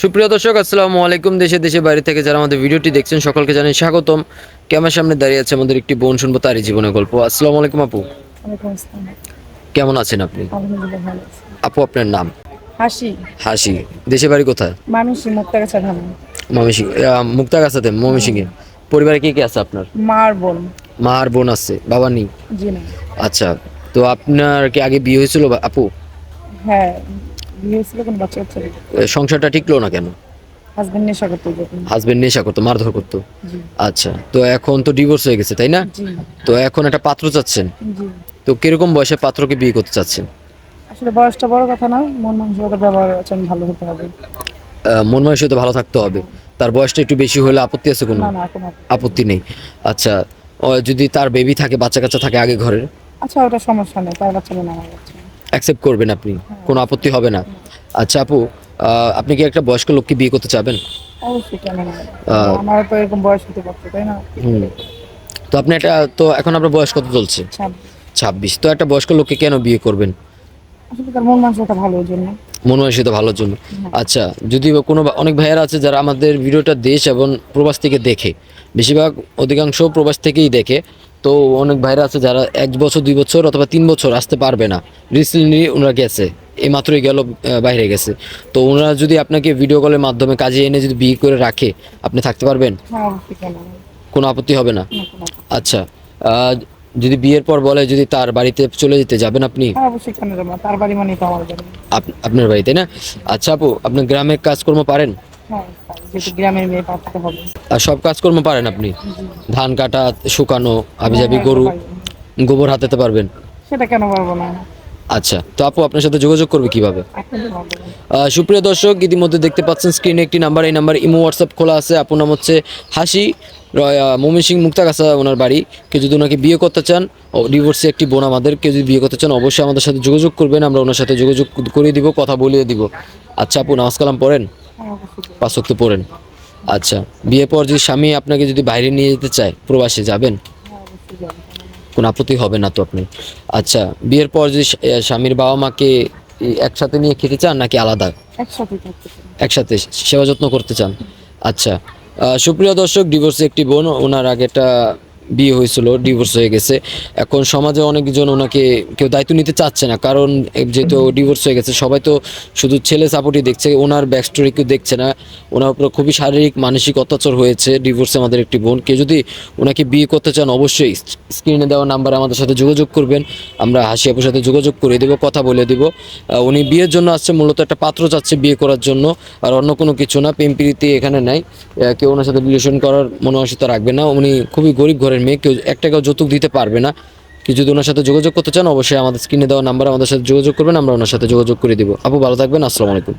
সুপ্রিয় দর্শক আসসালামু আলাইকুম। দেশে দেশে বাইরে থেকে যারা আমাদের ভিডিওটি দেখছেন সকলকে জানাই স্বাগতম। ক্যামেরার সামনে দাঁড়িয়ে আছে আমাদের একটি বোন, শুনবো তারই জীবনের গল্প। আসসালামু আলাইকুম আপু, ওয়ালাইকুম আসসালাম। কেমন আছেন আপনি? আলহামদুলিল্লাহ ভালো আছি। আপু আপনার নাম? হাসি। হাসি। দেশে বাড়ি কোথায়? মামিসি মুক্তাগাছা ধান। ময়মনসিংহ। মুক্তাগাছাতে, ময়মনসিংহে। পরিবারে কে কে আছে আপনার? মার বোন। মা আর বোন আছে, বাবা নেই? জি না। আচ্ছা, তো আপনার কি আগে বিয়ে হয়েছিল আপু? হ্যাঁ, বিয়ে হয়েছিল, কোনো বাচ্চা কাচ্চা নেই। সংসারটা টিকলো না কেন? হাজবেন্ড নেশা করতো যখন। হাজবেন্ড নেশা করতো, মারধর করতো? জি। আচ্ছা, তো এখন তো ডিভোর্স হয়ে গেছে তাই না? জি। তো এখন একটা পাত্র চাচ্ছেন, জি। তো কিরকম বয়সে পাত্রকে বিয়ে করতে চাচ্ছেন? আসলে বয়সটা বড় কথা না, মন মানসিকতা ব্যবহার আচরণ ভালো হতে হবে। মন মানসিকতা ভালো থাকতে হবে। তার বয়সটা একটু বেশি হলে আপত্তি আছে কোনো? না না, কোনো আপত্তি নেই। আচ্ছা, যদি তার বেবি থাকে, বাচ্চা কাচ্চা থাকে আগে ঘরের, আচ্ছা, ওটা সমস্যা নেই, তার বাচ্চা নেই, আমার বাচ্চা। অ্যাকসেপ্ট করবেন আপনি? কোনো আপত্তি হবে না? আচ্ছা আপু, আপনি কি একটা বয়স্ক লোককে বিয়ে করতে চাবেন? অবশ্যই, কেন না? আহ, আমার তো এরকম বয়স হতে পারছে, তাই না? হুম। তো আপনি একটা, তো এখন আপনার বয়স কত চলছে? 26। তো একটা বয়স্ক লোককে কেন বিয়ে করবেন? আসলে তার মন মানসিকতা ভালো, ওই জন্য। মন মানসিকতা ভালোর জন্য। হ্যাঁ। আচ্ছা, যদি কোনো অনেক ভাইয়েরা আছে যারা আমাদের ভিডিওটা দেশ এবং প্রবাস থেকে দেখে, বেশিরভাগ অধিকাংশ প্রবাস থেকেই দেখে, তো অনেক ভাইরা আছে যারা 1 বছর 2 বছর অথবা 3 বছর আসতে পারবে না। রিসেন্টলি ওনারা গেছে, এই মাত্রই গেল, বাইরে গেছে। তো ওনারা যদি আপনাকে ভিডিও কলের মাধ্যমে কাজে এনে যদি বিয়ে করে রাখে, আপনি থাকতে পারবেন? হ্যাঁ, অবশ্যই, কেন না? কোনো আপত্তি হবে না? না, কোনো আপত্তি। আচ্ছা, যদি বিয়ের পর বলে যদি তার বাড়িতে চলে যেতে, যাবেন আপনি? হ্যাঁ, অবশ্যই, কেন যাবো না? তার বাড়ি মানেই তো আমার বাড়ি। আপনার বাড়িতে না? আচ্ছা আপু, আপনি গ্রামের কাজকর্ম পারেন? হ্যাঁ, তাই, যেহেতু গ্রামের মেয়ে, পাঠাতে হবে। আর সব কাজকর্ম পারেন আপনি? জি। ধান কাটা, শুকানো, হ্যাঁ, হাবিজাবি হ্যাঁ, গরু, পারি। গোবর হাতাতে পারবেন? সেটা কেন পারবো না? আচ্ছা, তো আপু আপনার সাথে যোগাযোগ করবে কিভাবে? আপনাদের বলবো। সুপ্রিয় দর্শক, ইতিমধ্যে দেখতে পাচ্ছেন স্ক্রিনে একটি নাম্বার, এই নাম্বার ইমো হোয়াটসঅ্যাপ খোলা আছে। আপুর নাম হচ্ছে হাসি, ময়মনসিংহ মুক্তাগাছা ওনার বাড়ি। কেউ যদি ওনাকে বিয়ে করতে চান, ডিভোর্সে একটি বোন আমাদের, কেউ যদি বিয়ে করতে চান অবশ্যই আমাদের সাথে যোগাযোগ করবেন, আমরা ওনার সাথে যোগাযোগ করে দিব, কথা বলিয়ে দিব। আচ্ছা আপু, নামাজ কালাম পড়েন? হ্যাঁ, অবশ্যই করবো। 5 ওয়াক্ত পড়েন? আচ্ছা, বিয়ের পর যদি স্বামী আপনাকে যদি বাইরে নিয়ে যেতে চায়, প্রবাসে যাবেন? হ্যাঁ, অবশ্যই যাবো, কেন না? কোনো আপত্তি হবে না তো আপনি? আচ্ছা, বিয়ের পর যদি স্বামীর বাবা মাকে একসাথে নিয়ে খেতে চান নাকি আলাদা? একসাথে থাকতে চাই। একসাথে সেবা যত্ন করতে চান? আচ্ছা, সুপ্রিয় দর্শক, ডিভোর্সে একটি বোন, ওনার আগে একটা বিয়ে হয়েছিল, ডিভোর্স হয়ে গেছে। এখন সমাজে অনেকজন ওনাকে কেউ দায়িত্ব নিতে চাচ্ছে না, কারণ যেহেতু ডিভোর্স হয়ে গেছে, সবাই তো শুধু ছেলে সাপোর্টই দেখছে, ওনার ব্যাক স্টোরি কেউ দেখছে না। ওনার উপর খুবই শারীরিক মানসিক অত্যাচার হয়েছে ডিভোর্সে আমাদের একটি বোন। কেউ যদি ওনাকে বিয়ে করতে চান অবশ্যই স্ক্রিনে দেওয়া নাম্বারে আমাদের সাথে যোগাযোগ করবেন, আমরা হাসি আপুর সাথে যোগাযোগ করে দেবো, কথা বলে দেবো। উনি বিয়ের জন্য আসছে, মূলত একটা পাত্র চাচ্ছে বিয়ে করার জন্য, আর অন্য কোনো কিছু না। প্রেম প্রীতি এখানে নাই, কেউ ওনার সাথে রিলেশন করার মনোবাসিতা রাখবে না। উনি খুবই গরিব ঘরের মেয়ে, কেউ 1 টাকাও যৌতুক দিতে পারবে না। কেউ যদি ওনার সাথে যোগাযোগ করতে চান অবশ্যই আমাদের স্ক্রিনে দেওয়া নাম্বার আমাদের সাথে যোগাযোগ করবেন, আমরা ওনার সাথে যোগাযোগ করে দিব। আপু ভালো থাকবেন, আসসালামু আলাইকুম।